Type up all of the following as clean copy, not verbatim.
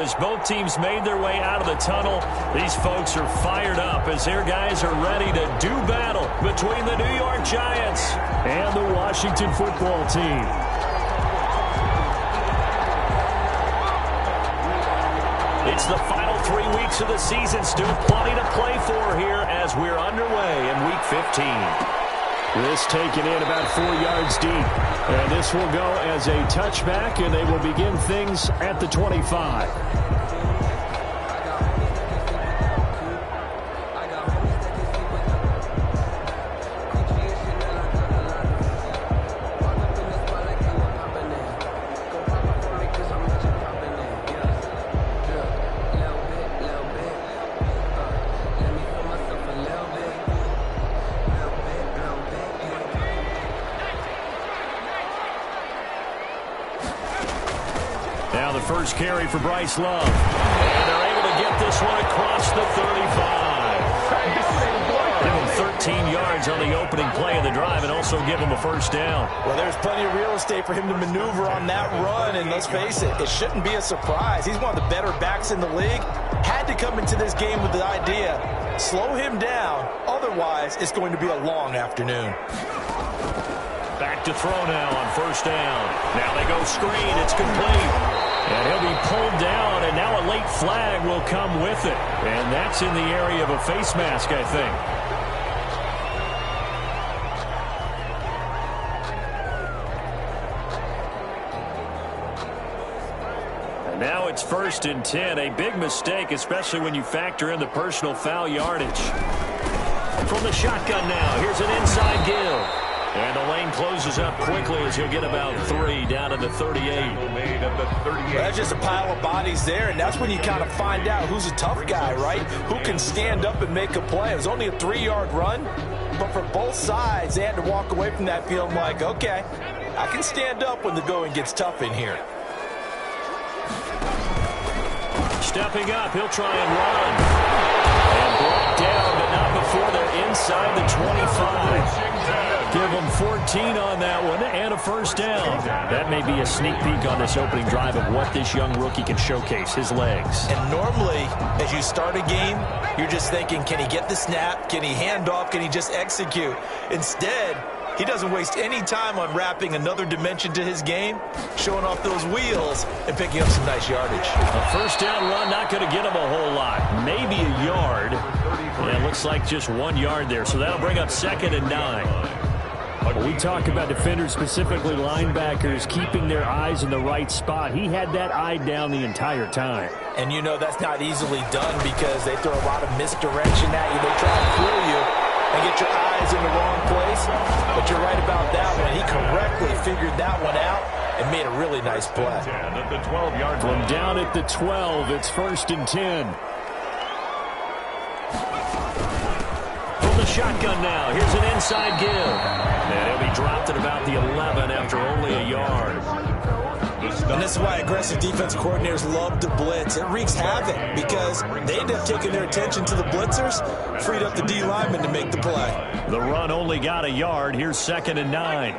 As both teams made their way out of the tunnel, these folks are fired up as their guys are ready to do battle between the New York Giants and the Washington football team. It's the final 3 weeks of the season. Still plenty to play for here as we're underway in Week 15. This taken in about 4 yards deep. And this will go as a touchback, and they will begin things at the 25. Now the first carry for Bryce Love. And they're able to get this one across the 35. Give him 13 yards on the opening play of the drive and also give him a first down. Well, there's plenty of real estate for him to maneuver on that run, and let's face it, it shouldn't be a surprise. He's one of the better backs in the league. Had to come into this game with the idea, slow him down, otherwise it's going to be a long afternoon. Back to throw now on first down. Now they go screen. It's complete. And he'll be pulled down, and now a late flag will come with it. And that's in the area of a face mask, I think. And now it's 1st and 10. A big mistake, especially when you factor in the personal foul yardage. From the shotgun now, here's an inside give. And the lane closes up quickly as he'll get about 3 down to the 38. Well, that's just a pile of bodies there, and that's when you kind of find out who's a tough guy, right? Who can stand up and make a play. It was only a 3-yard run, but for both sides, they had to walk away from that feeling like, okay, I can stand up when the going gets tough in here. Stepping up, he'll try and run. And brought down, but not before they're inside the 25. Give them 14 on that one and a first down. That may be a sneak peek on this opening drive of what this young rookie can showcase, his legs. And normally, as you start a game, you're just thinking, can he get the snap? Can he hand off? Can he just execute? Instead, he doesn't waste any time on wrapping another dimension to his game, showing off those wheels and picking up some nice yardage. A first down run, not going to get him a whole lot. Maybe a yard. And it looks like just 1 yard there. So that'll bring up 2nd and 9. We talk about defenders, specifically linebackers, keeping their eyes in the right spot. He had that eye down the entire time. And you know that's not easily done because they throw a lot of misdirection at you. They try to fool you and get your eyes in the wrong place. But you're right about that one. He correctly figured that one out and made a really nice play. At the 12-yard line. From down at the 12, it's 1st and 10. The shotgun now. Here's an inside give. And he'll be dropped at about the 11 after only a yard. And this is why aggressive defense coordinators love to blitz. It wreaks havoc because they end up taking their attention to the blitzers, freed up the D lineman to make the play. The run only got a yard. Here's 2nd and 9.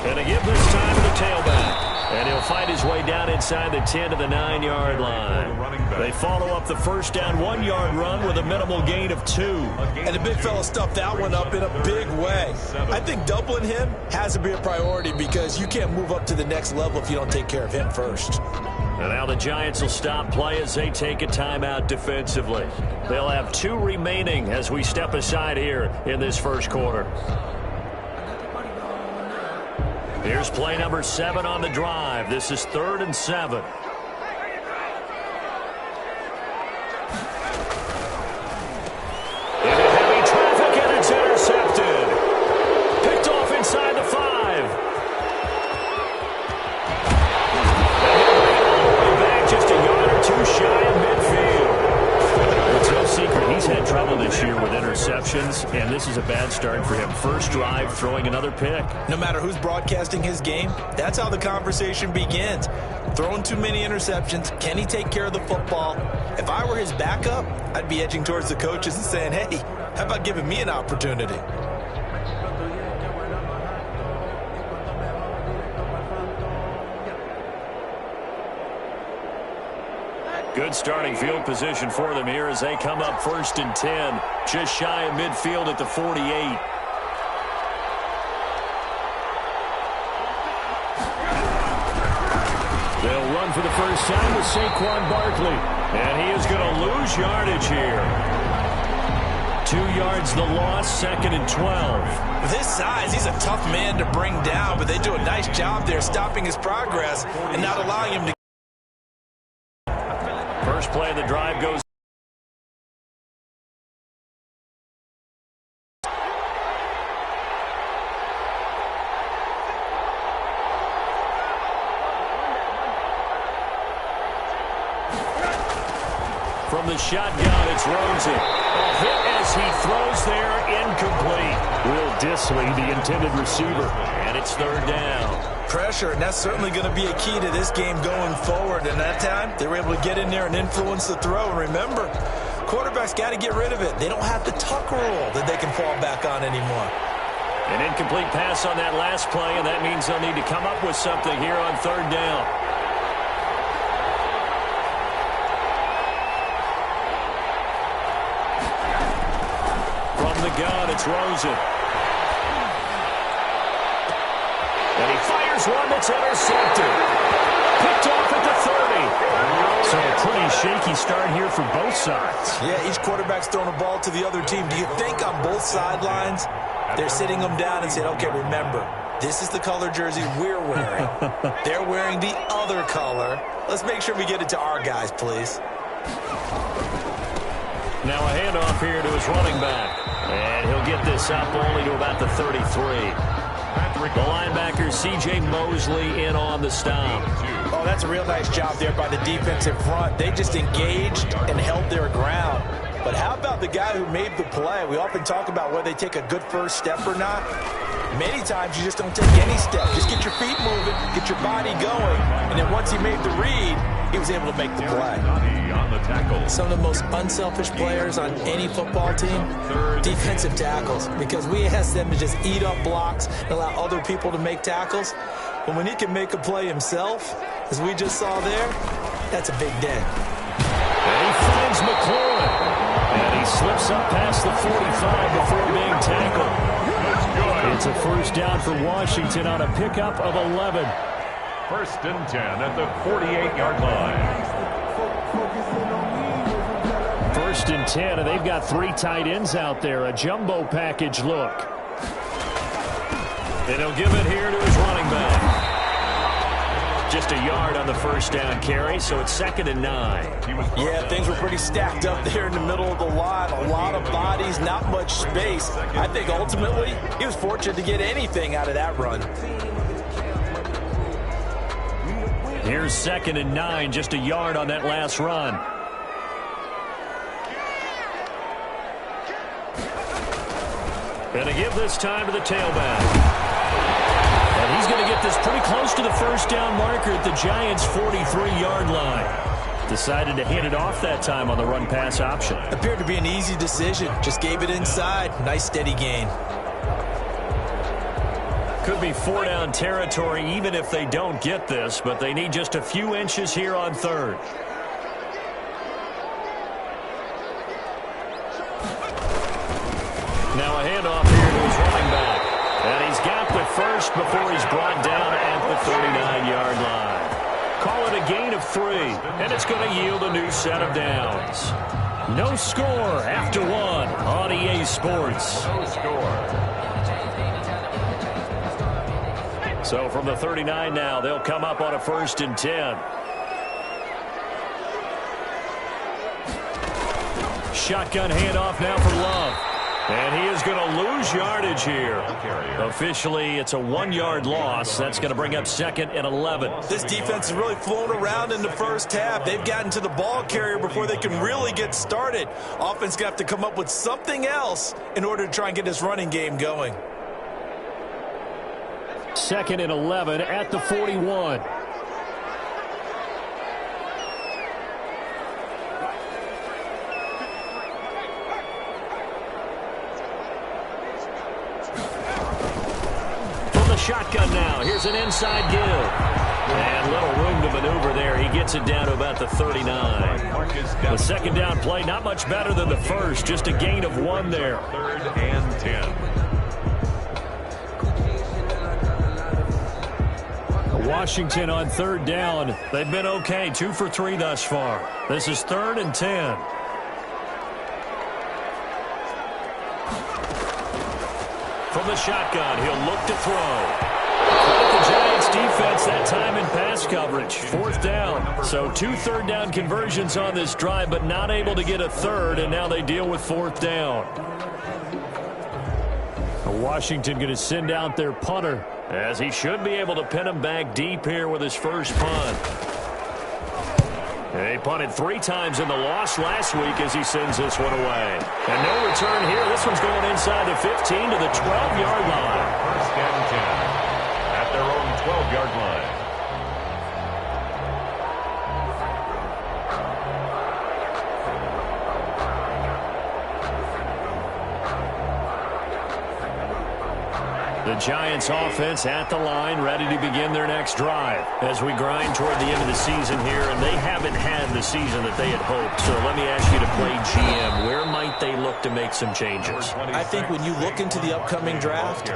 And a give this time to the tailback. And he'll find his way down inside the 10 to the 9-yard line. They follow up the first down 1-yard run with a minimal gain of 2. And the big fella stuffed that one up in a big way. I think doubling him has to be a priority because you can't move up to the next level if you don't take care of him first. And now the Giants will stop play as they take a timeout defensively. They'll have 2 remaining as we step aside here in this first quarter. Here's play number 7 on the drive. This is 3rd and 7. Into heavy traffic, and it's intercepted. Picked off inside the 5. Back just a yard or 2 shy of midfield. It's no secret he's had trouble this year with interceptions, and this is a bad start for him. First drive, throwing another pick. No matter who's broadcasting his game, that's how the conversation begins. Throwing too many interceptions. Can he take care of the football? If I were his backup, I'd be edging towards the coaches and saying, hey, how about giving me an opportunity? Good starting field position for them here as they come up 1st and 10. Just shy of midfield at the 48. They'll run for the first time with Saquon Barkley. And he is going to lose yardage here. 2 yards the loss, 2nd and 12. With his size, he's a tough man to bring down, but they do a nice job there stopping his progress and not allowing him to. First play of the drive goes. From the shotgun, it's Rosen. A hit as he throws there, incomplete. Will Disley, the intended receiver. And it's 3rd down. Pressure, and that's certainly going to be a key to this game going forward. And that time, they were able to get in there and influence the throw. And remember, quarterbacks got to get rid of it. They don't have the tuck rule that they can fall back on anymore. An incomplete pass on that last play, and that means they'll need to come up with something here on 3rd down. From the gun, it's Rosen. And he fires one that's intercepted. Picked off at the 30. So a pretty shaky start here for both sides. Yeah, each quarterback's throwing a ball to the other team. Do you think on both sidelines they're sitting them down and saying, okay, remember, this is the color jersey we're wearing. They're wearing the other color. Let's make sure we get it to our guys, please. Now a handoff here to his running back. And he'll get this up only to about the 33. The linebacker, C.J. Mosley, in on the stop. Oh, that's a real nice job there by the defensive front. They just engaged and held their ground. But how about the guy who made the play? We often talk about whether they take a good first step or not. Many times you just don't take any step. Just get your feet moving, get your body going, and then once he made the read, he was able to make the play. Some of the most unselfish players on any football team, defensive tackles, because we ask them to just eat up blocks and allow other people to make tackles. But when he can make a play himself, as we just saw there, that's a big day. And he finds McLaurin. And he slips up past the 45 before being tackled. It's a first down for Washington on a pickup of 11. 1st and 10 at the 48-yard line. 1st and 10, and they've got 3 tight ends out there. A jumbo package look. And he'll give it here to his running back. Just a yard on the first down carry, so it's 2nd and 9. Yeah, things were pretty stacked up there in the middle of the line. A lot of bodies, not much space. I think ultimately he was fortunate to get anything out of that run. Here's 2nd and 9, just a yard on that last run. And a give this time to the tailback. And he's going to get this pretty close to the first down marker at the Giants' 43-yard line. Decided to hand it off that time on the run-pass option. Appeared to be an easy decision. Just gave it inside. Nice steady gain. Could be 4-down territory even if they don't get this, but they need just a few inches here on 3rd. Now a handoff here to his running back. And he's got the first before he's brought down at the 39-yard line. Call it a gain of 3, and it's going to yield a new set of downs. No score after 1 on EA Sports. No score. So from the 39 now, they'll come up on a 1st and 10. Shotgun handoff now for Love. And he is going to lose yardage here. Officially, it's a 1-yard loss. That's going to bring up 2nd and 11. This defense has really flown around in the first half. They've gotten to the ball carrier before they can really get started. Offense going to have to come up with something else in order to try and get this running game going. 2nd and 11 at the 41. Shotgun now. Here's an inside give. And little room to maneuver there. He gets it down to about the 39. The second down play, not much better than the first. Just a gain of 1 there. 3rd and 10. Washington on 3rd down. They've been okay, 2 for 3 thus far. This is 3rd and 10. From the shotgun, he'll look to throw. The Giants defense that time in pass coverage. 4th down. So 2 3rd down conversions on this drive, but not able to get a 3rd, and now they deal with 4th down. Washington going to send out their punter, as he should be able to pin him back deep here with his first punt. He punted 3 times in the loss last week as he sends this one away. And no return here. This one's going inside the 15 to the 12-yard line. 1st and 10 at their own 12-yard line. The Giants offense at the line, ready to begin their next drive as we grind toward the end of the season here, and they haven't had the season that they had hoped. So let me ask you to play GM. Where might they look to make some changes? I think when you look into the upcoming draft,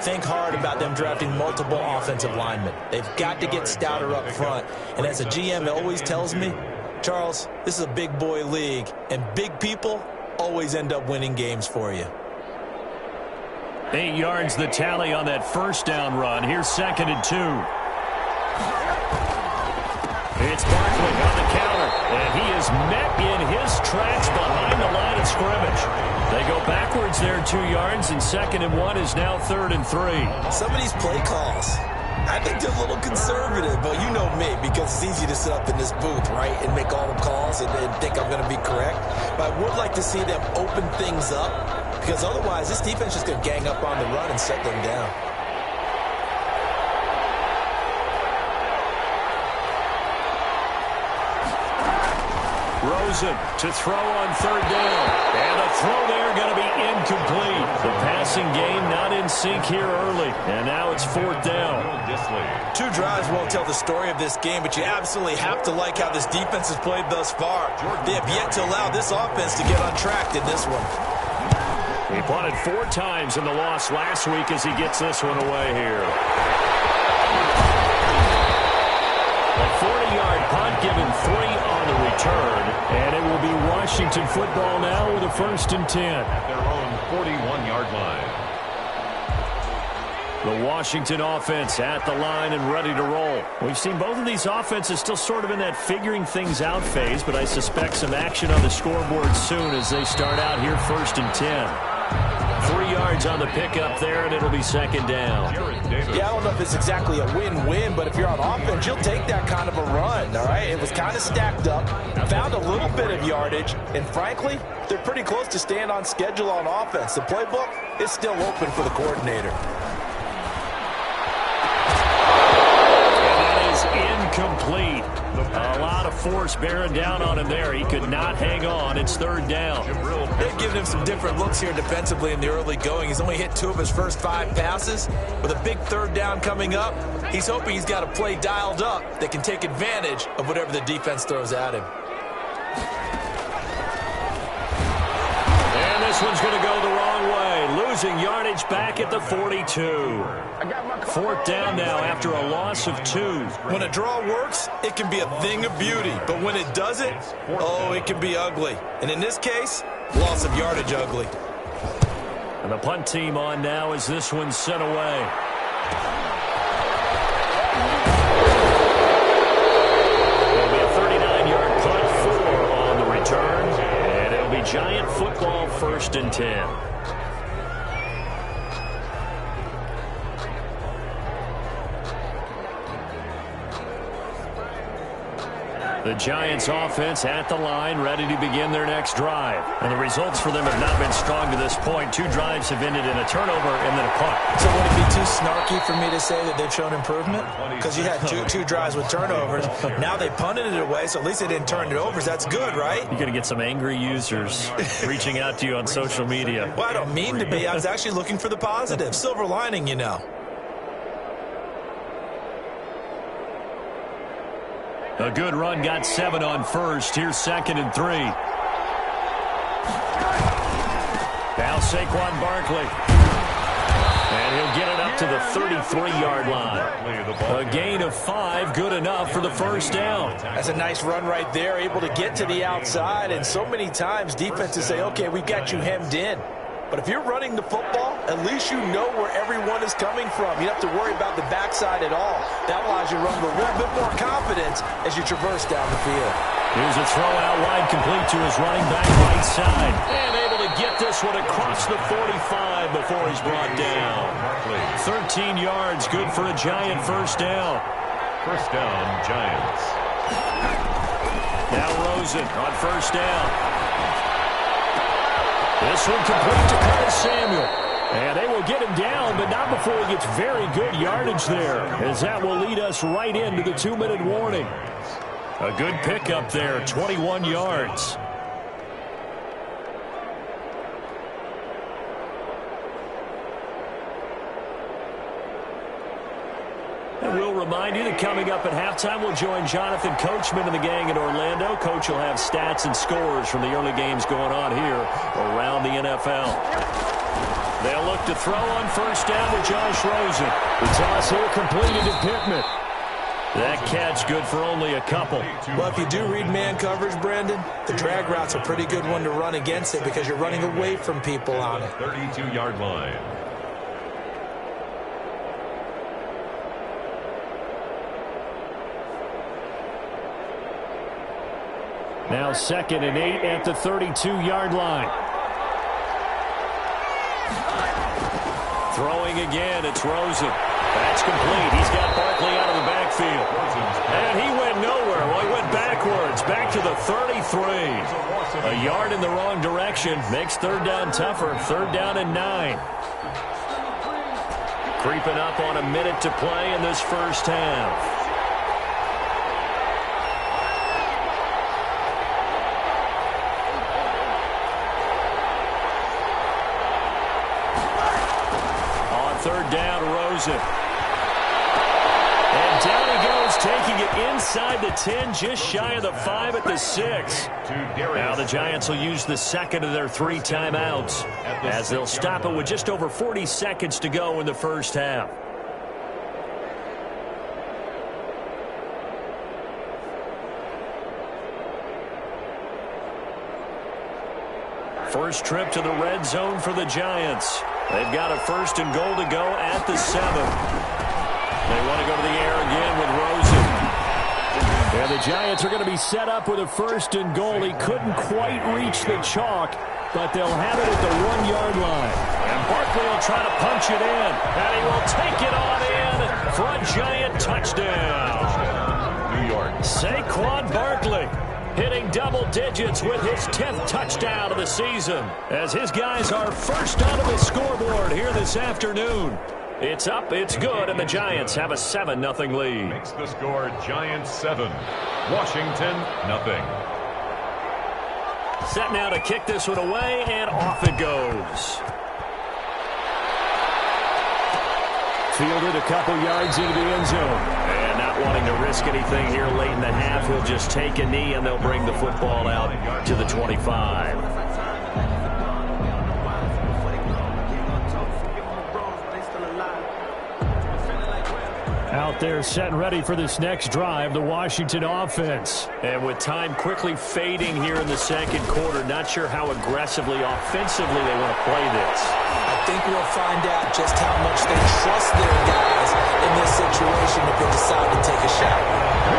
think hard about them drafting multiple offensive linemen. They've got to get stouter up front. And as a GM, it always tells me, Charles, this is a big boy league, and big people always end up winning games for you. 8 yards the tally on that first down run. Here's 2nd and 2. It's Barkley on the counter, and he is met in his tracks behind the line of scrimmage. They go backwards there 2 yards, and 2nd and 1 is now 3rd and 3. Some of these play calls, I think they're a little conservative, but you know me, because it's easy to sit up in this booth, right, and make all the calls and think I'm going to be correct. But I would like to see them open things up, because otherwise this defense is going to gang up on the run and set them down. Rosen to throw on 3rd down. And a throw there going to be incomplete. The passing game not in sync here early. And now it's 4th down. 2 drives won't tell the story of this game, but you absolutely have to like how this defense has played thus far. They have yet to allow this offense to get untracked in this one. He punted 4 times in the loss last week as he gets this one away here. A 40-yard punt, given 3 on the return, and it will be Washington football now with a 1st and 10. At their own 41-yard line. The Washington offense at the line and ready to roll. We've seen both of these offenses still sort of in that figuring things out phase, but I suspect some action on the scoreboard soon as they start out here 1st and 10. 3 yards on the pickup there, and it'll be 2nd down. Yeah, I don't know if it's exactly a win-win, but if you're on offense, you'll take that kind of a run, all right? It was kind of stacked up, found a little bit of yardage, and frankly, they're pretty close to staying on schedule on offense. The playbook is still open for the coordinator. And that is incomplete. A lot of force bearing down on him there. He could not hang on. It's 3rd down. They've given him some different looks here defensively in the early going. He's only hit 2 of his first 5 passes. With a big 3rd down coming up, he's hoping he's got a play dialed up that can take advantage of whatever the defense throws at him. And this one's going to go the wrong way. Losing yardage back at the 42. 4th down now after a loss of 2. When a draw works, it can be a thing of beauty. But when it doesn't, oh, it can be ugly. And in this case, loss of yardage ugly. And the punt team on now as this one's sent away. It'll be a 39-yard punt, 4 on the return. And it'll be Giant football 1st and 10. The Giants offense at the line, ready to begin their next drive. And the results for them have not been strong to this point. 2 drives have ended in a turnover and then a punt. So would it be too snarky for me to say that they've shown improvement? Because you had two drives with turnovers. Now they punted it away, so at least they didn't turn it over. So that's good, right? You're going to get some angry users reaching out to you on social media. Well, I don't mean to be. I was actually looking for the positive. Silver lining, you know. A good run got 7 on first. Here's 2nd and 3. Now Saquon Barkley. And he'll get it up to the 33-yard line. A gain of 5, good enough for the first down. That's a nice run right there, able to get to the outside. And so many times defenses say, okay, we've got you hemmed in. But if you're running the football, at least you know where everyone is coming from. You don't have to worry about the backside at all. That allows you to run with a little bit more confidence as you traverse down the field. Here's a throw out wide, complete to his running back right side. And able to get this one across the 45 before he's brought down. 13 yards, good for a Giant first down. First down, Giants. Now Rosen on first down. This one complete to Curtis Samuel. And they will get him down, but not before he gets very good yardage there, as that will lead us right into the 2-minute warning. A good pickup there, 21 yards. And we'll remind you that coming up at halftime, we'll join Jonathan Coachman and the gang in Orlando. Coach will have stats and scores from the early games going on here around the NFL. They'll look to throw on first down to Josh Rosen. The toss here completed to Pittman. That catch good for only a couple. Well, if you do read man coverage, Brandon, the drag route's a pretty good one to run against it because you're running away from people on it. 32-yard line. Now 2nd and 8 at the 32-yard line. Throwing again, it's Rosen. That's complete. He's got Barkley out of the backfield. And he went nowhere. Well, he went backwards, back to the 33. A yard in the wrong direction. Makes third down tougher. 3rd down and 9. Creeping up on a minute to play in this first half. Third down, Rosen. And down he goes, taking it inside the 10, just shy of the 5 at the 6. Now the Giants will use the 2nd of their 3 timeouts as they'll stop it with just over 40 seconds to go in the first half. First trip to the red zone for the Giants. They've got a 1st and goal to go at the 7. They want to go to the air again with Rosen. And the Giants are going to be set up with a 1st and goal. He couldn't quite reach the chalk, but they'll have it at the 1-yard line. And Barkley will try to punch it in. And he will take it on in for a Giant touchdown. New York. Saquon Barkley hitting double digits with his 10th touchdown of the season, as his guys are first onto the scoreboard here this afternoon. It's up, it's good, and the Giants have a 7-0 lead. Makes the score Giants 7, Washington 0. Set now to kick this one away, and off it goes. Fielded a couple yards into the end zone. And not wanting to risk anything here late in the half, he'll just take a knee, and they'll bring the football out to the 25. Out there set and ready for this next drive, the Washington offense. And with time quickly fading here in the second quarter, not sure how aggressively, offensively they want to play this. I think we'll find out just how much they trust their guys in this situation if they decide to take a shot.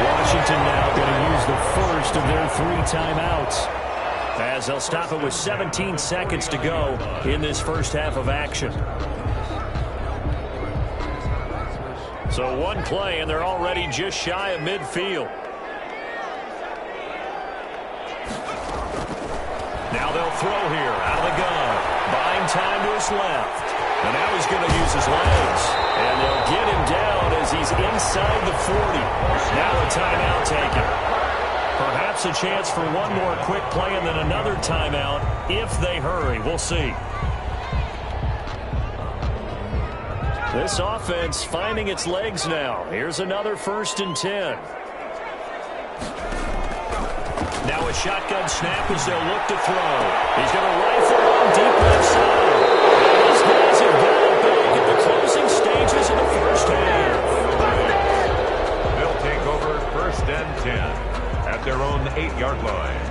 Washington now going to use the first of their 3 timeouts, as they'll stop it with 17 seconds to go in this first half of action. So 1 play, and they're already just shy of midfield. Now they'll throw here out of the gun. Buying time to his left. And now he's going to use his legs. And they'll get him down as he's inside the 40. Now a timeout taken. Perhaps a chance for one more quick play and then another timeout if they hurry. We'll see. This offense finding its legs now. Here's another 1st and 10. Now a shotgun snap as they'll look to throw. He's going to rifle on deep left side. And these guys have got it back at the closing stages of the first half. They'll take over 1st and 10 at their own 8-yard line.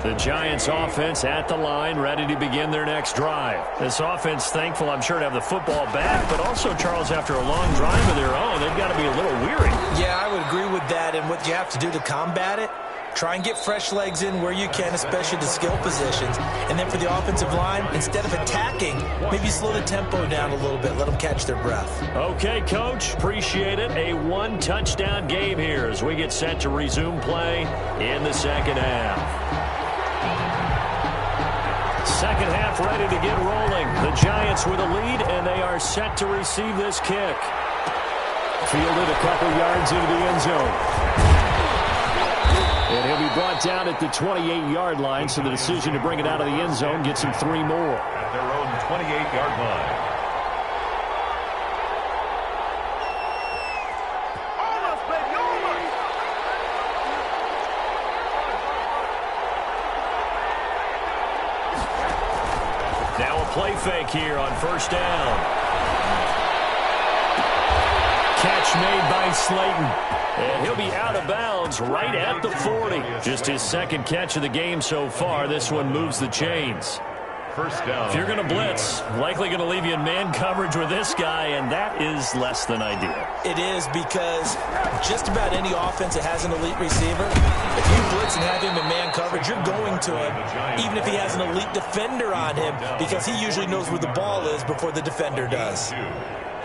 The Giants offense at the line, ready to begin their next drive. This offense thankful, I'm sure, to have the football back, but also, Charles, after a long drive of their own, they've got to be a little weary. Yeah, I would agree with that, and what you have to do to combat it, try and get fresh legs in where you can, especially the skill positions. And then for the offensive line, instead of attacking, maybe slow the tempo down a little bit, let them catch their breath. Okay, Coach, appreciate it. A one-touchdown game here as we get set to resume play in the second half. Second half ready to get rolling. The Giants with a lead, and they are set to receive this kick. Fielded a couple yards into the end zone. And he'll be brought down at the 28-yard line, so the decision to bring it out of the end zone gets him 3 more. At their own 28-yard line. Play fake here on first down. Catch made by Slayton. And he'll be out of bounds right at the 40. Just his second catch of the game so far. This one moves the chains. First down. If you're going to blitz, likely going to leave you in man coverage with this guy, and that is less than ideal. It is, because just about any offense that has an elite receiver, if you blitz and have him in man coverage, you're going to him, even if he has an elite defender on him, because he usually knows where the ball is before the defender does.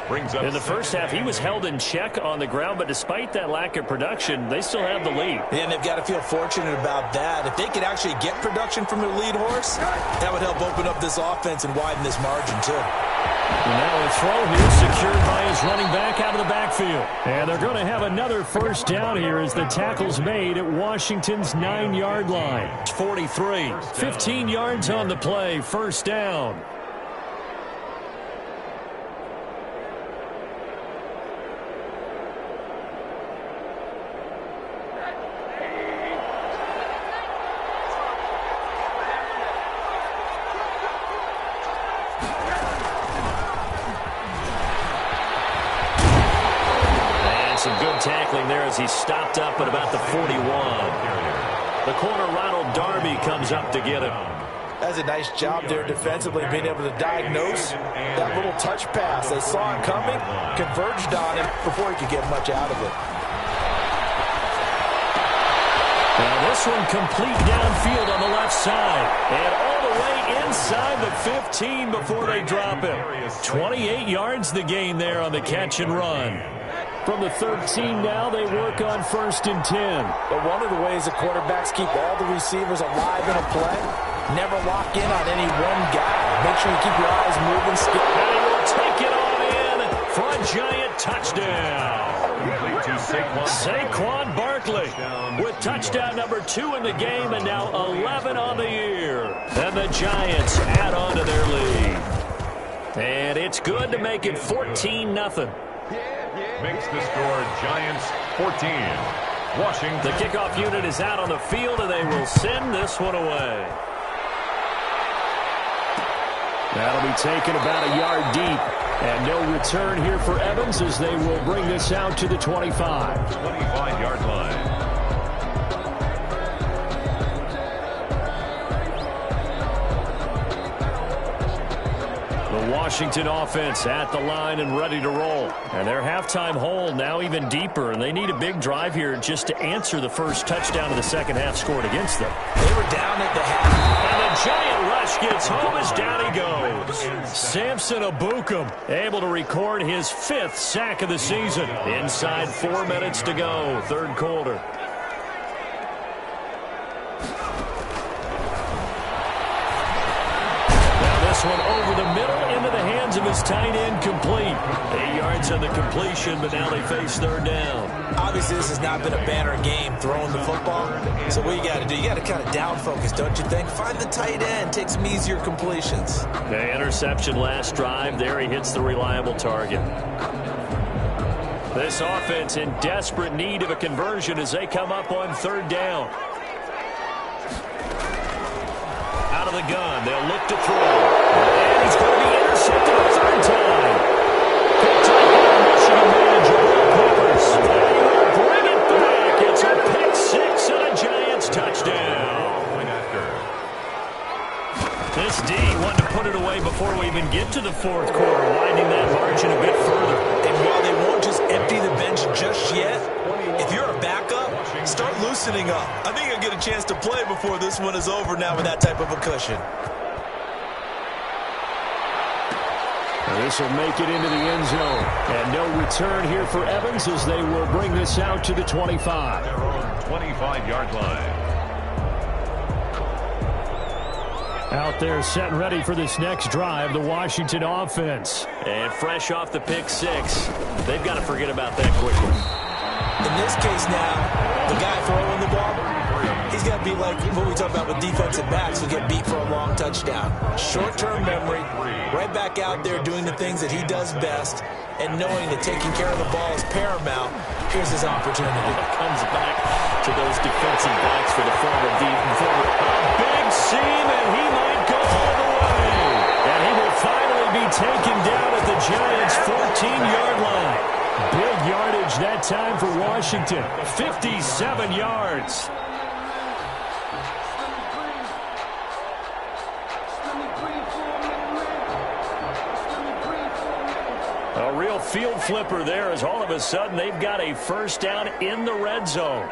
In the first half, he was held in check on the ground, but despite that lack of production, they still have the lead. And they've got to feel fortunate about that. If they could actually get production from their lead horse, that would help open up this offense and widen this margin, too. And now a throw here secured by his running back out of the backfield. And they're going to have another first down here as the tackle's made at Washington's 9-yard line. 43, 15 yards on the play, first down. Tackling there as he stopped up at about the 41. The corner, Ronald Darby, comes up to get him. That's a nice job there defensively, being able to diagnose that little touch pass. They saw him coming, converged on him before he could get much out of it. Now this one complete downfield on the left side. And all the way inside the 15 before they drop him. 28 yards the gain there on the catch and run. From the 13 now, they work on 1st and 10. But one of the ways the quarterbacks keep all the receivers alive in a play, never lock in on any one guy. Make sure you keep your eyes moving. And he will take it on in for a Giant touchdown. Saquon Barkley with touchdown number 2 in the game, and now 11 on the year. And the Giants add on to their lead. And it's good to make it 14-0. Makes the score Giants 14. Washington. The kickoff unit is out on the field, and they will send this one away. That'll be taken about a yard deep. And no return here for Evans as they will bring this out to the 25. 25-yard line. Washington offense at the line and ready to roll. And their halftime hole now even deeper, and they need a big drive here just to answer the first touchdown of the second half scored against them. They were down at the half. And the Giant rush gets home as down he goes. Samson Ebukam able to record his 5th sack of the season. Inside 4 minutes to go, third quarter. this one over the middle into the hands of his tight end, complete. 8 yards on the completion, but now they face third down. Obviously, this has not been a banner game throwing the football. So what you got to do, you got to kind of down focus, don't you think? Find the tight end, take some easier completions. The interception last drive. There he hits the reliable target. This offense in desperate need of a conversion as they come up on third down. Out of the gun, they'll look to throw. And he's going to be intercepted a third time. Picked up by the Michigan manager, Peppers. Bring it back. It's a pick six and a Giants touchdown. This D wanted to put it away before we even get to the fourth quarter, widening that margin a bit further. And while they won't just empty the bench just yet, if you're a backup, start loosening up. I think you'll get a chance to play before this one is over now with that type of a cushion. This will make it into the end zone. And no return here for Evans as they will bring this out to the 25. Their own 25-yard line. Out there set and ready for this next drive, the Washington offense. And fresh off the pick six, they've got to forget about that quickly. In this case now, the guy throwing the ball, he's got to be like what we talk about with defensive backs who get beat for a long touchdown. Short-term memory, right back out there doing the things that he does best, and knowing that taking care of the ball is paramount. Here's his opportunity. Comes back to those defensive backs for the former big seam, and he might go all the way. And he will finally be taken down at the Giants' 14-yard line. Big yardage that time for Washington. 57 yards. A real field flipper there as all of a sudden they've got a first down in the red zone.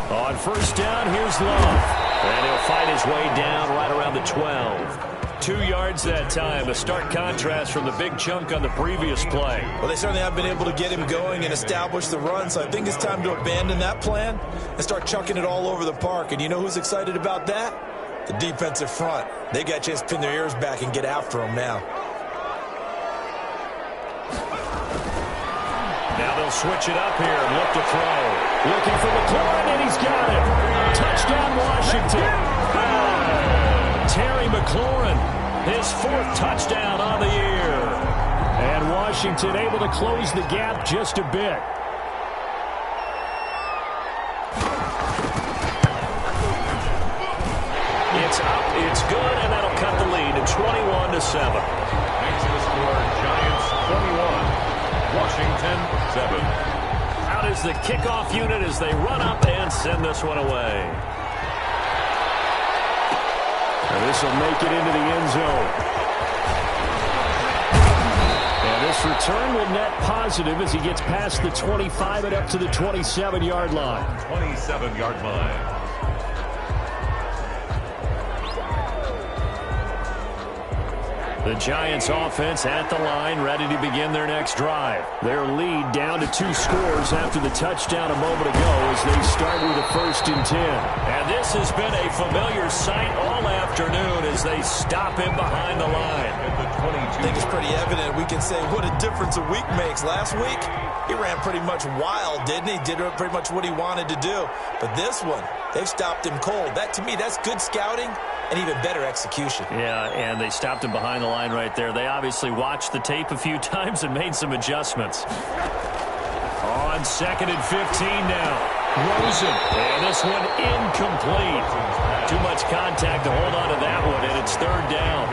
On first down, here's Love. And he'll find his way down right around the 12. 2 yards that time, a stark contrast from the big chunk on the previous play. Well, they certainly have been able to get him going and establish the run, so I think it's time to abandon that plan and start chucking it all over the park. And you know who's excited about that? The defensive front. They got a chance to pin their ears back and get after him now. Now they'll switch it up here and look to throw. Looking for McLaurin, and he's got it. Touchdown, Washington. Terry McLaurin, his 4th touchdown on the year. And Washington able to close the gap just a bit. It's up, it's good, and that'll cut the lead to 21-7. Thanks to the score, Giants 21, Washington 7. Out is the kickoff unit as they run up and send this one away. And this will make it into the end zone. And this return will net positive as he gets past the 25 and up to the 27-yard line. 27-yard line. The Giants offense at the line, ready to begin their next drive. Their lead down to 2 scores after the touchdown a moment ago as they start with a 1st and 10. And this has been a familiar sight all afternoon as they stop him behind the line. I think it's pretty evident. We can say what a difference a week makes. Last week, he ran pretty much wild, didn't he? Did pretty much what he wanted to do. But this one, they've stopped him cold. That, to me, that's good scouting and even better execution. Yeah, and they stopped him behind the line right there. They obviously watched the tape a few times and made some adjustments. On 2nd and 15 now. Rosen. And this one incomplete. Too much contact to hold on to that one, and it's 3rd down.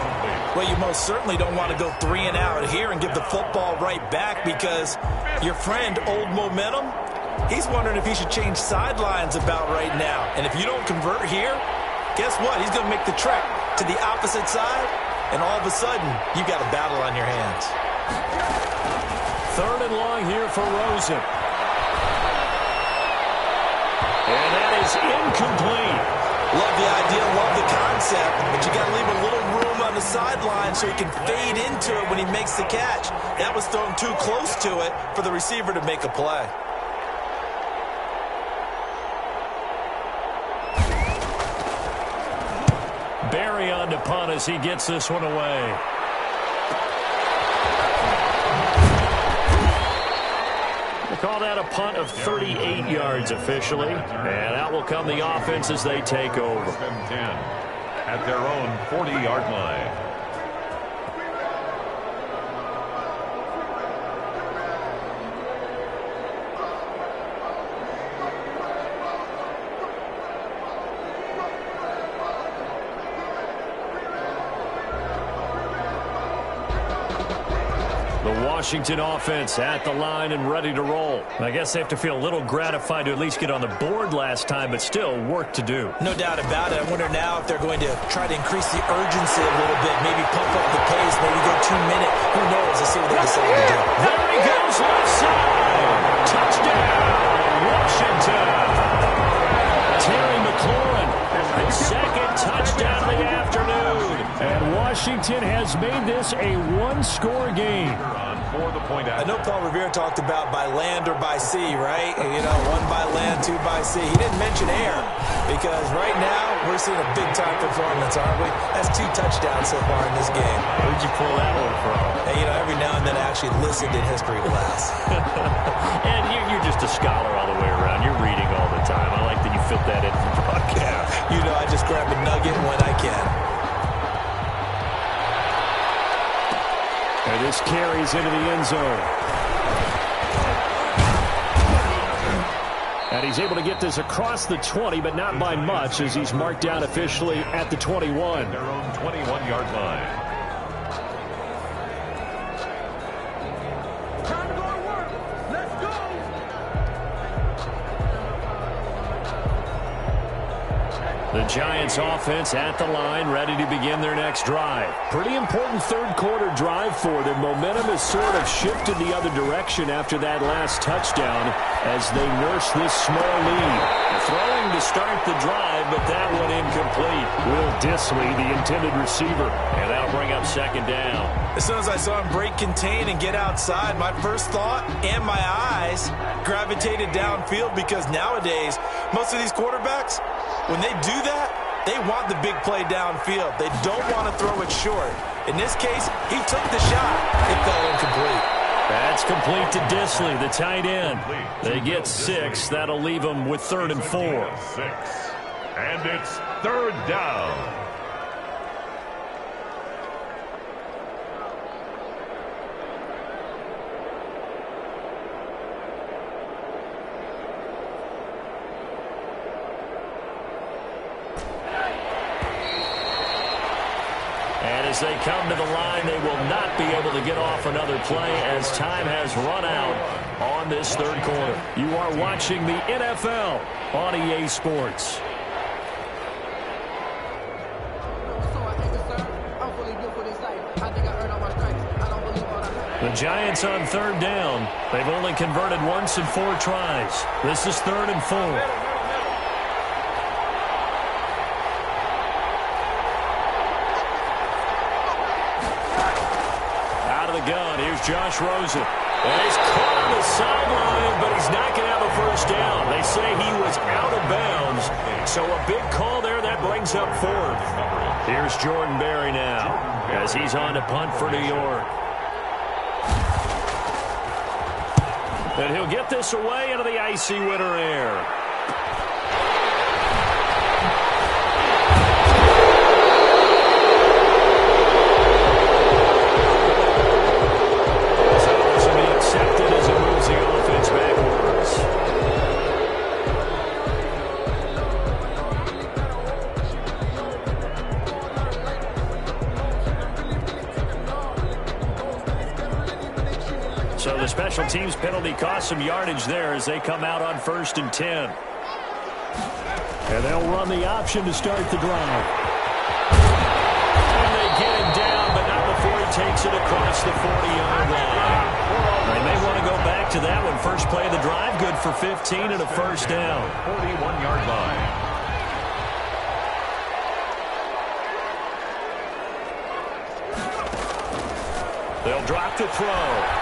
Well, you most certainly don't want to go 3 and out here and give the football right back because your friend, Old Momentum, he's wondering if he should change sidelines about right now. And if you don't convert here, guess what? He's going to make the trek to the opposite side, and all of a sudden, you've got a battle on your hands. 3rd and long here for Rosen. And that is incomplete. Love the idea, love the concept, but you got to leave a little room on the sideline so he can fade into it when he makes the catch. That was thrown too close to it for the receiver to make a play. Berry on to punt as he gets this one away. They call that a punt of 38 yards officially, and out will come the offense as they take over. 10 at their own 40-yard line. Washington offense at the line and ready to roll. I guess they have to feel a little gratified to at least get on the board last time, but still work to do. No doubt about it. I wonder now if they're going to try to increase the urgency a little bit, maybe pump up the pace, maybe go 2 minutes. Who knows? Let's see what they decide to do. There he goes, left side. Touchdown, Washington. Terry McLaurin, his second touchdown of the afternoon. And Washington has made this a one-score game. I know Paul Revere talked about by land or by sea, right? You know, 1 by land, 2 by sea. He didn't mention air because right now we're seeing a big-time performance, aren't we? That's 2 touchdowns so far in this game. Where'd you pull that one from? And, you know, every now and then I actually listened in history class. And you're just a scholar all the way around. You're reading all the time. I like that you fit that in for broadcast. You know, I just grab a nugget when I can. And this carries into the end zone. And he's able to get this across the 20, but not by much, as he's marked down officially at the 21. Their own 21-yard line. Time to go to work. Let's go. The Giants offense at the line, ready to begin their next drive. Pretty important third quarter drive for them. Momentum has sort of shifted the other direction after that last touchdown as they nurse this small lead. Throwing to start the drive, but that one incomplete. Will Dissly, the intended receiver, and that'll bring up second down. As soon as I saw him break contain and get outside, my first thought and my eyes gravitated downfield because nowadays, most of these quarterbacks, when they do that, they want the big play downfield. They don't want to throw it short. In this case, he took the shot. It fell incomplete. That's complete to Dissly, the tight end. They get 6. That'll leave them with 3rd and 4. 6. And it's 3rd down. As they come to the line, they will not be able to get off another play as time has run out on this third quarter. You are watching the NFL on EA Sports. The Giants on 3rd down. They've only converted once in 4 tries. This is 3rd and 4. Gun. Here's Josh Rosen. And he's caught on the sideline, but he's not going to have a first down. They say he was out of bounds. So a big call there. That brings up 4th. Here's Jordan Berry now as he's on to punt for New York. And he'll get this away into the icy winter air. So the special teams penalty cost some yardage there as they come out on 1st and 10. And they'll run the option to start the drive. And they get him down, but not before he takes it across the 40-yard line. They may want to go back to that one. First play of the drive, good for 15 and a first down. 41-yard line. They'll drop to throw.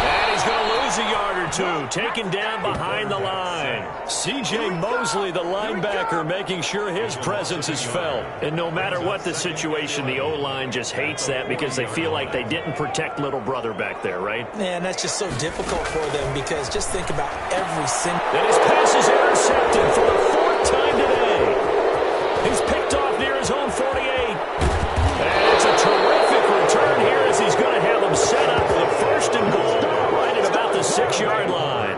And he's going to lose lose a yard or two, taken down behind the line. C.J. Mosley, the linebacker, making sure his presence is felt. And no matter what the situation, the O-line just hates that because they feel like they didn't protect little brother back there, right? Man, that's just so difficult for them because just think about every single... And his pass is intercepted for the 4th time today. He's picked off near his own 48. And it's a terrific return here as he's going to have them set up for the 1st and goal right at about the 6-yard line.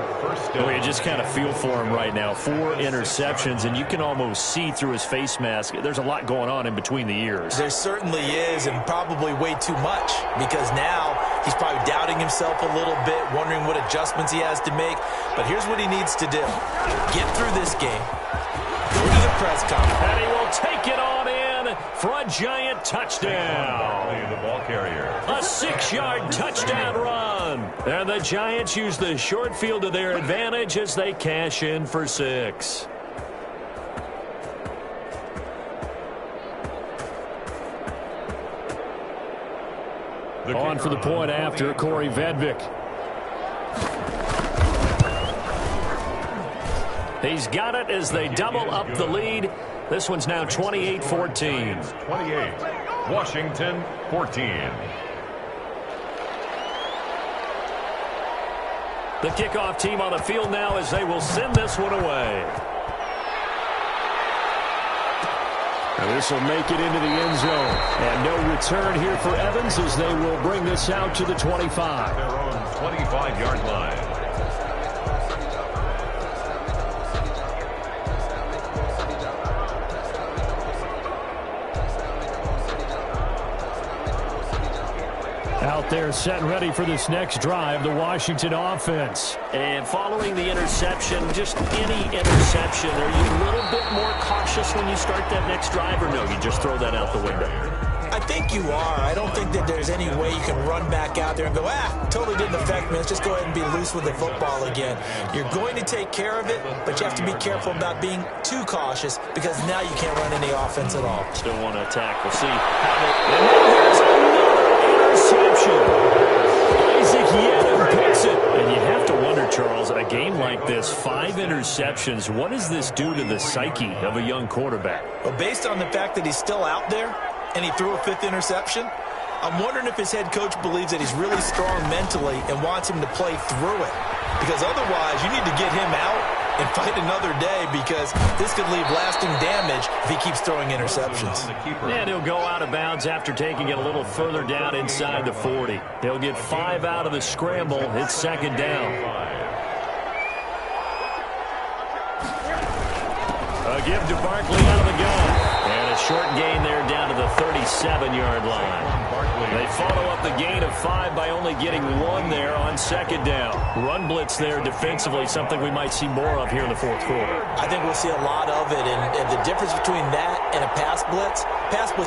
Well, you just kind of feel for him right now. 4 interceptions, and you can almost see through his face mask. There's a lot going on in between the ears. There certainly is, and probably way too much, because now he's probably doubting himself a little bit, wondering what adjustments he has to make. But here's what he needs to do. Get through this game. Go to the press conference. And he will take it on in for a giant touchdown. The ball carrier. A 6-yard touchdown run. And the Giants use the short field to their advantage as they cash in for 6. On for the point after, Corey Vedvik. He's got it as they double up the lead. This one's now 28-14. 28. Washington 14. The kickoff team on the field now as they will send this one away. And this will make it into the end zone. And no return here for Evans as they will bring this out to the 25. Their own 25-yard line. Out there set and ready for this next drive, the Washington offense. And following the interception, just any interception, are you a little bit more cautious when you start that next drive, or no, you just throw that out the window? I think you are. I don't think that there's any way you can run back out there and go, totally didn't affect me. Let's just go ahead and be loose with the football again. You're going to take care of it, but you have to be careful about being too cautious because now you can't run any offense at all. Still want to attack. We'll see how they... And here's another interception. Isaac Yedem picks it. And you have to wonder, Charles, a game like this, 5 interceptions, what does this do to the psyche of a young quarterback? Well, based on the fact that he's still out there, and he threw a 5th interception, I'm wondering if his head coach believes that he's really strong mentally and wants him to play through it. Because otherwise, you need to get him out and fight another day because this could leave lasting damage if he keeps throwing interceptions. And he'll go out of bounds after taking it a little further down inside the 40. He'll get 5 out of the scramble. It's 2nd down. A give to Barkley out of the gun. And a short gain there down to the 37-yard line. They follow up the gain of 5 by only getting 1 there on 2nd down. Run blitz there defensively, something we might see more of here in the 4th quarter. I think we'll see a lot of it, and the difference between that and a pass blitz,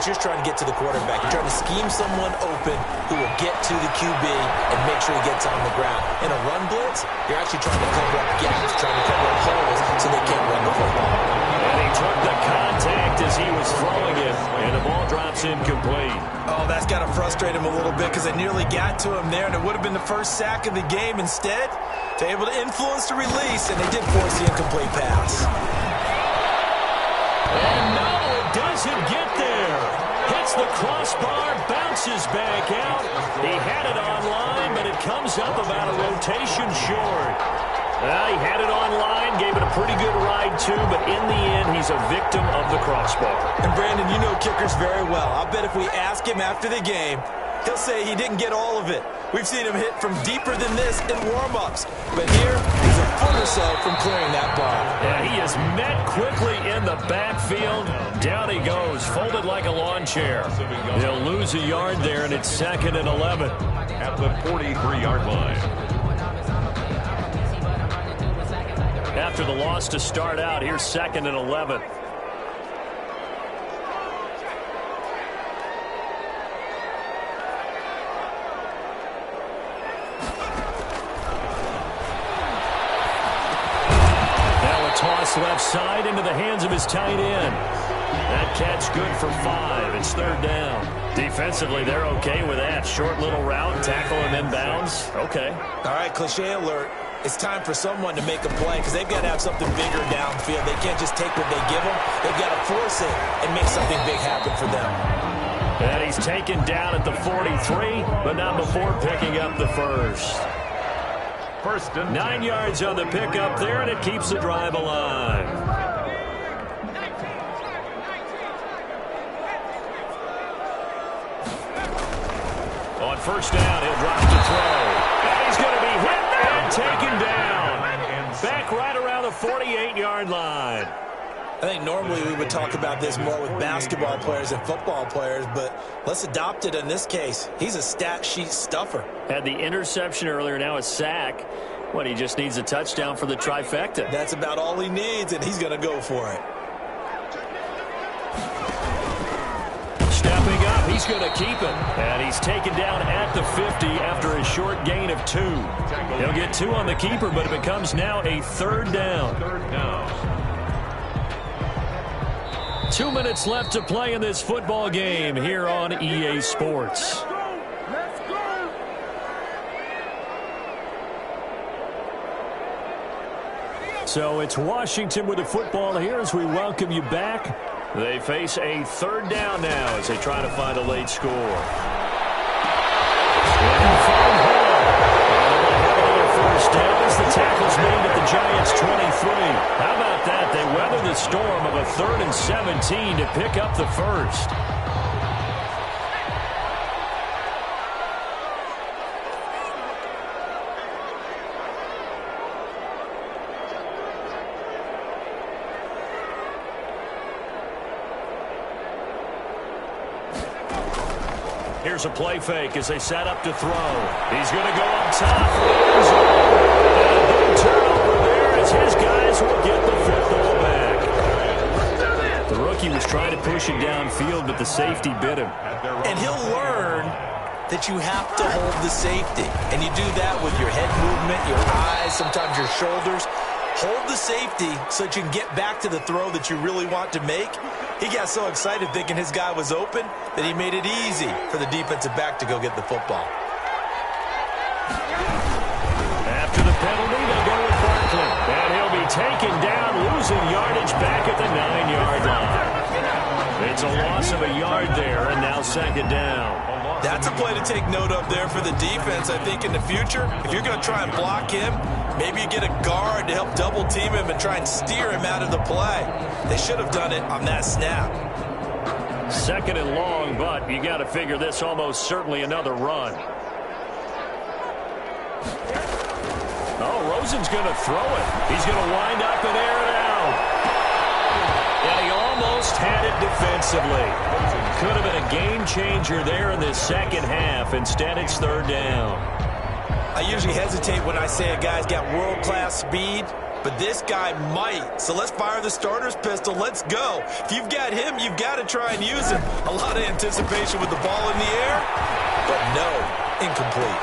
you're trying to get to the quarterback. You're trying to scheme someone open who will get to the QB and make sure he gets on the ground. In a run blitz, you're actually trying to cover up gaps, trying to cover up holes so they can't run the football. And he took the contact as he was throwing it, and the ball drops incomplete. Oh, that's got to frustrate him a little bit because they nearly got to him there, and it would have been the first sack of the game. Instead, they're able to influence the release, and they did force the incomplete pass. And no, it doesn't get there. Hits the crossbar, bounces back out. He had it online, but it comes up about a rotation short. He had it online, gave it a pretty good ride too, but in the end, he's a victim of the crossbar. And Brandon, you know kickers very well. I bet if we ask him after the game, he'll say he didn't get all of it. We've seen him hit from deeper than this in warm-ups. But here, he's a foot or so from clearing that ball. Yeah, he is met quickly in the backfield. Down he goes, folded like a lawn chair. He'll lose a yard there, and it's 2nd and 11. At the 43-yard line. After the loss to start out, here's 2nd and 11. Now a toss left side into the hands of his tight end. That catch good for 5. It's third down. Defensively, they're okay with that. Short little route, tackle him inbounds. Okay. All right, cliche alert. It's time for someone to make a play because they've got to have something bigger downfield. They can't just take what they give them. They've got to force it and make something big happen for them. And he's taken down at the 43, but not before picking up the first. First and 9 yards on the pickup there, and it keeps the drive alive. On first down, he'll drop to throw. And he's going to be hit and taken down. Back right around the 48-yard line. I think normally we would talk about this more with basketball players and football players, but let's adopt it in this case. He's a stat sheet stuffer. Had the interception earlier, now a sack. What, he just needs a touchdown for the trifecta. That's about all he needs, and he's going to go for it. Stepping up, he's going to keep it. And he's taken down at the 50 after a short gain of 2. He'll get 2 on the keeper, but it becomes now a third down. 2 minutes left to play in this football game here on EA Sports. Let's go. So it's Washington with the football here as we welcome you back. They face a third down now as they try to find a late score. First down as the tackle's made at the Giants' 23. How about that? They weather the storm of a 3rd and 17 to pick up the first. Here's a play fake as they set up to throw. He's going to go up top. And a big turnover there as his guys will get the football back. The rookie was trying to push it downfield, but the safety bit him. And he'll learn that you have to hold the safety. And you do that with your head movement, your eyes, sometimes your shoulders. Hold the safety so that you can get back to the throw that you really want to make. He got so excited thinking his guy was open that he made it easy for the defensive back to go get the football. After the penalty, they'll go with Barkley. And he'll be taken down, losing yardage back at the 9-yard line. It's a loss of a yard there, and now second down. That's a play to take note of there for the defense. I think in the future, if you're going to try and block him, maybe you get a guard to help double team him and try and steer him out of the play. They should have done it on that snap. Second and long, but you got to figure this almost certainly another run. Oh, Rosen's going to throw it. He's going to wind up and air it out. And he almost had it defensively. Could have been a game changer there in this second half. Instead, it's third down. I usually hesitate when I say a guy's got world-class speed, but this guy might. So let's fire the starter's pistol. Let's go. If you've got him, you've got to try and use him. A lot of anticipation with the ball in the air, but no, incomplete.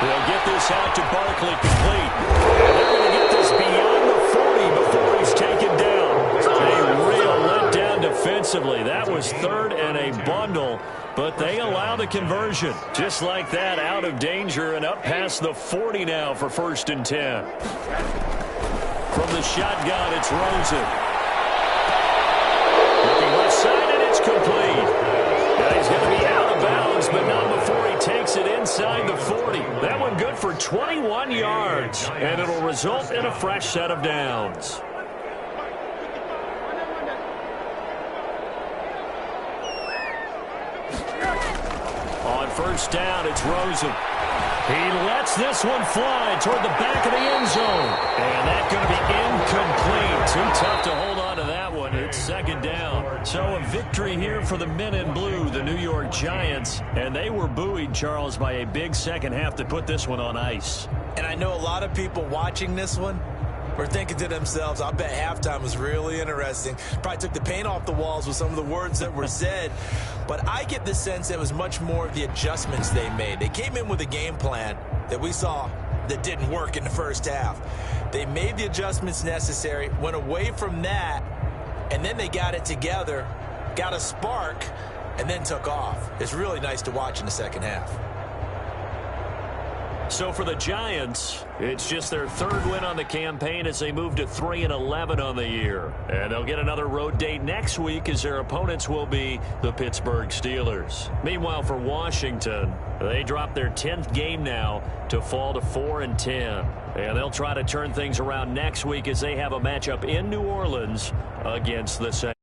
They'll get this out to Barkley complete. And they're going to get this beyond the 40 before he's taken down. A real letdown defensively. That was third and a bundle, but they allow the conversion. Just like that, out of danger and up past the 40 now for 1st and 10. From the shotgun, it's Rosen. Looking left side, and it's complete. Now he's going to be out of bounds, but not before he takes it inside the 40. That one good for 21 yards, and it'll result in a fresh set of downs. On first down, it's Rosen. He lets this one fly toward the back of the end zone. And that's going to be incomplete. Too tough to hold on to that one. It's second down. So a victory here for the men in blue, the New York Giants. And they were buoyed, Charles, by a big second half to put this one on ice. And I know a lot of people watching this one were thinking to themselves, I bet halftime was really interesting. Probably took the paint off the walls with some of the words that were said. But I get the sense it was much more of the adjustments they made. They came in with a game plan that we saw that didn't work in the first half. They made the adjustments necessary, went away from that, and then they got it together, got a spark, and then took off. It's really nice to watch in the second half. So for the Giants, it's just their third win on the campaign as they move to 3-11 on the year. And they'll get another road date next week as their opponents will be the Pittsburgh Steelers. Meanwhile, for Washington, they dropped their 10th game now to fall to 4-10. And they'll try to turn things around next week as they have a matchup in New Orleans against the Saints.